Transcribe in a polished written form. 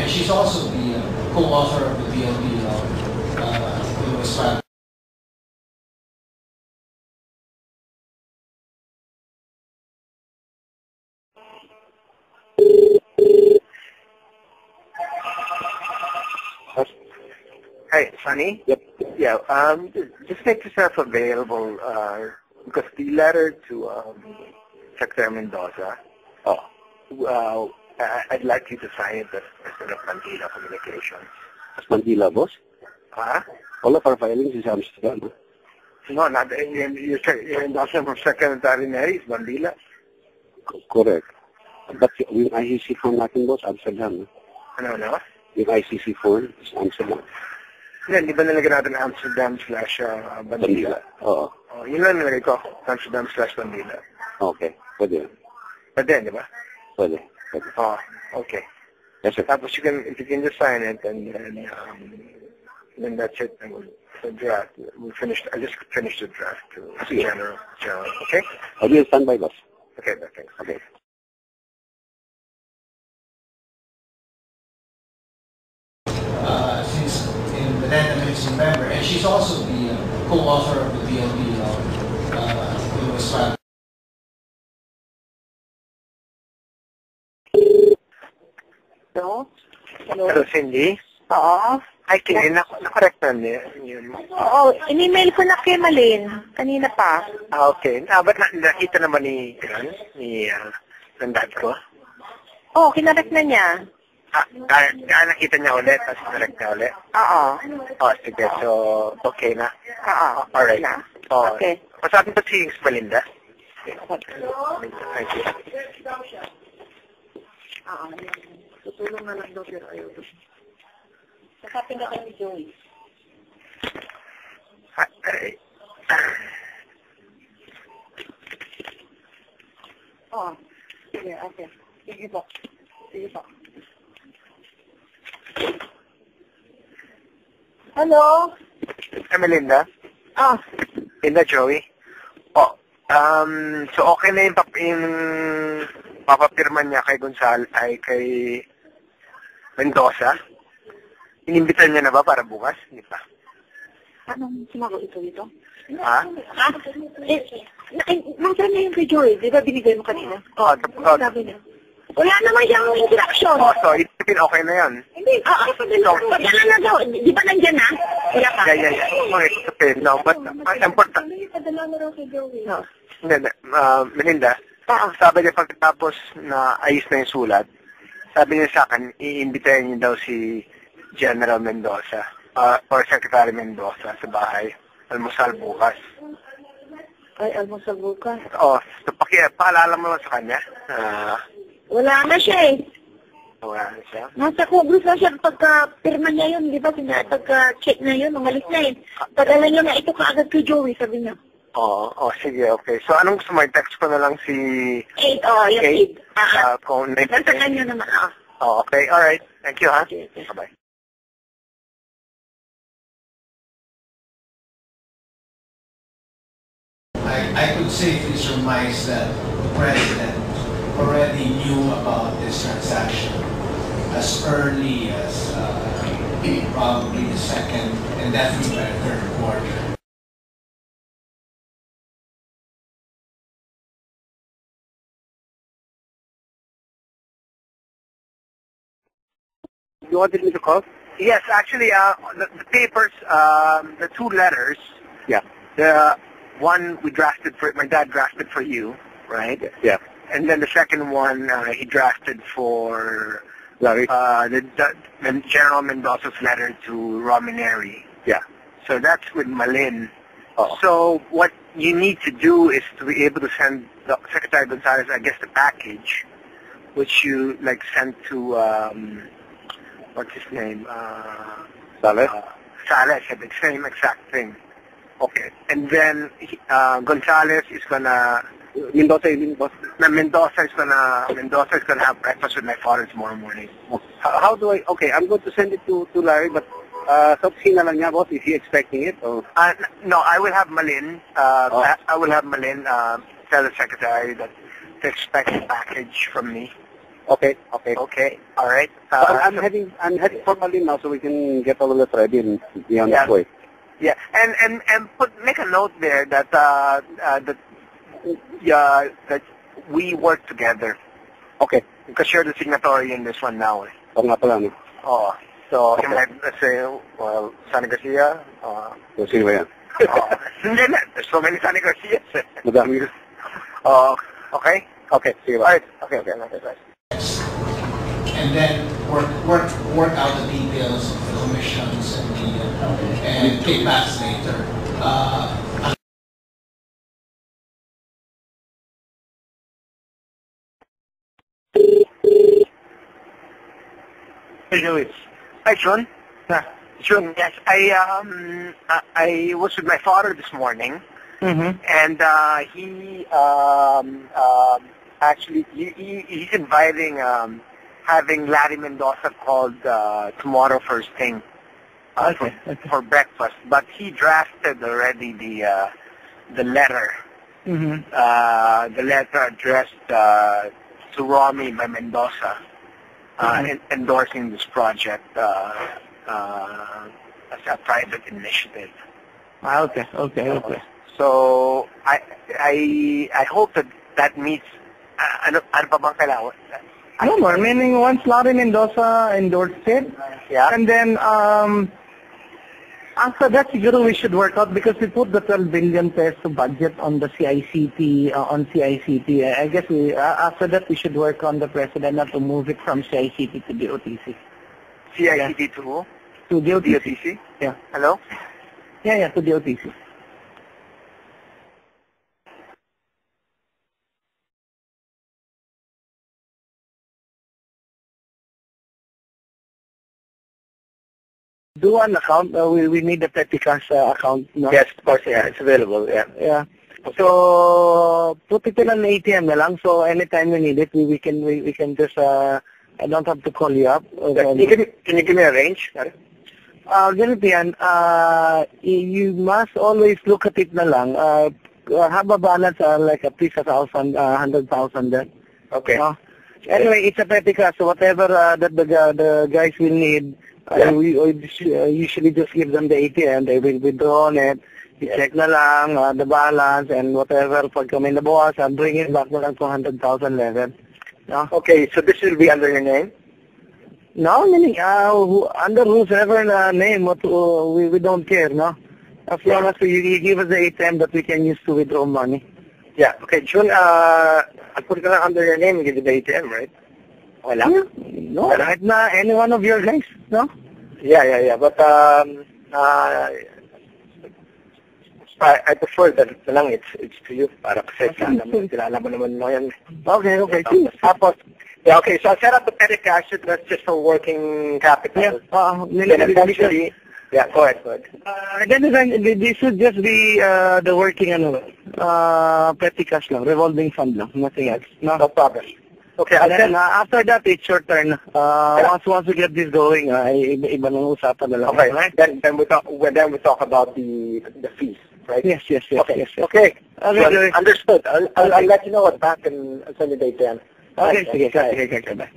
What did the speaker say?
and she's also the co-author of the BLP law. It was filed. Hi, Sunny? Yep. Yeah, just make yourself available, because the letter to Secretary Mendoza, I'd like you to sign it as President of Mandila Communications. As Mandila, boss? Huh? All of our filings is Amsterdam. No, not your endorsement from Secretary Neri is Mandila. Correct. But yung ICC form natin, boss, Amsterdam. Ano? Yung ICC form is Amsterdam. Yan, di ba nalagyan natin Amsterdam/Bandila? Oo. Oh, yun lang nilagay ko, Amsterdam/Bandila. Okay, pwede. Pwede, di ba? Pwede. Oh, okay. Yes, sir. Tapos if you can just sign it, and then that's it. And the draft, I just finished the draft to General. Okay? I'll be on standby, boss. Okay, thanks. Okay. Since in the Netherlands in November, and she's also the co-author of the BLP law. It was filed. Hello? Hello, Cindy? Oo. Ay, na-correct na yun. Oo, in-email ko na kay Malin. Kanina pa. Okay. But nakita naman ni Nandad ko? Oo, kinarek na niya. Nakita niya ulit, tapos correct na ulit? Oo. Oh, sige. So, okay na? Oo. Alright. Na. Oh, Okay. Pasabi ko si Melinda. Thank you. Oo. Tutulong na lang daw pero ayaw doon. Kasapin ka kay Joy. Oo. Sige, okay. Sige po. Hello? Melinda? Ah. Linda, Joey? Oh, so okay na yung papapirman niya kay Gonzalo, ay kay Mendoza? Inimbitan niya na ba para bukas? Hindi pa. Anong sumagot ito dito? Ha? Nasaan na yung kay Joy? Di ba binigay mo kanina? Sabi niya. Wala naman siyang interaction. Oh, so isipin okay na yan. Hindi, padala na daw. Di ba nandyan na? Wala pa. Yeah. Okay, no, but important. Padala na daw kay Joey. Hindi, Melinda, sabi niya pagkatapos na ayos na yung sulat, sabi niya sa akin, iimbitahin niya daw si General Mendoza or Secretary Mendoza sa bahay. Almusal bukas. Ay, almusal bukas. Oh, so paalala mo lang sa kanya. Wala na siya eh. Wala na siya. Nasa Congress na siya pagka-pirma niya yun, di ba? Pagka-check na yun, umalis na eh. Padala niya na ito kaagad kay Joey, sabi niya. Oo, sige, okay. So, anong gusto mo? Text ko na lang si... 8, yung 8. Kung Nasa kanya naman, Oh, okay, alright. Thank you, ha? Okay. Bye-bye. I could safely surmise that the president already knew about this transaction as early as probably the second and definitely by the third quarter. You wanted me to call? Yes, actually, the papers, the two letters. Yeah. The one my dad drafted for you, right? Yeah. And then the second one, he drafted for Larry? the General Mendoza's letter to Romineri. Yeah. So that's with Malin. Oh. So what you need to do is to be able to send the Secretary Gonzalez, I guess, the package, which you sent to what's his name? Sales? Sales, the same exact thing. Okay. And then Gonzalez is gonna Mendoza Mendoza is gonna have breakfast with my father tomorrow morning. How do I... Okay, I'm going to send it to Larry, but sabihin na lang niya, boss, is he expecting it? Or? No, I will have Malin. I will have Malin tell the secretary that to expect a package from me. Okay. Okay. All right. So I'm heading formally now, so we can get all of this ready and be on Yeah. the way. Yeah, and make a note there that that we work together Okay. because you're the signatory in this one now. Oo nga pala, no? Oh, so Okay. you might say, well, Sonny Garcia. So, sino ba yan? Hindi na. There's so many Sonny Garcias. Madami. Okay. Okay, sige All ba? right. Okay. Right. And then work out the details of the commissions and kickbacks later. Hey, Louis. Hi, Sean. Sean, yes, I was with my father this morning, and he actually he's inviting having Larry Mendoza called tomorrow first thing for breakfast. But he drafted already the letter, the letter addressed to Romy by Mendoza. Endorsing this project as a private initiative. Okay. So I hope that meets. Ano pa bang kailangan? No more, meaning once Larry Mendoza endorsed it, Yeah. and then after that, siguro we should work out because we put the 12 billion peso budget on the CICT, I guess after that we should work on the president not to move it from CICT to DOTC. CICT to who? To DOTC. DOTC? Yeah. Hello? Yeah, to DOTC. Do an account. We need a petty cash account. No? Yes, of course. Yeah, it's available. Yeah. Yeah. So put it in an ATM na lang. So anytime we need it, we can just. I don't have to call you up. Can you give me a range? Ganito yan. You must always look at it na lang. Have a balance like at least 100,000 there. Okay. Anyway, it's a petty cash. So whatever that the guys will need, we usually just give them the ATM. They will withdraw on it. I-check na lang the balance and whatever. Pag kami nabawasan, bring it back na lang to 100,000 level. No? Okay, so this will be under your name? No, meaning under whoever name, we don't care, no? As long as you give us the ATM that we can use to withdraw money. Yeah. Okay, June, I'll put it under your name and give you the ATM, right? Okay lang? No, right na any one of your guys, no? Yeah. But I prefer that lang it's to you para kasi kilala mo naman mo yan. Okay. Tapos, yeah, okay, so I'll set up the petty cash. That's just for working capital. Yeah, Then eventually, yeah, go ahead. then this should just be the working petty cash lang, revolving fund lang, nothing else. No problem. Okay, And then after that, it's your turn. Once we get this going, iba nang usapan na lang. Okay, Right? then we talk about the fees, right? Yes. Okay. So, Understood. I'll let you know what's back and I'll send you the ATM. Okay, sige, bye.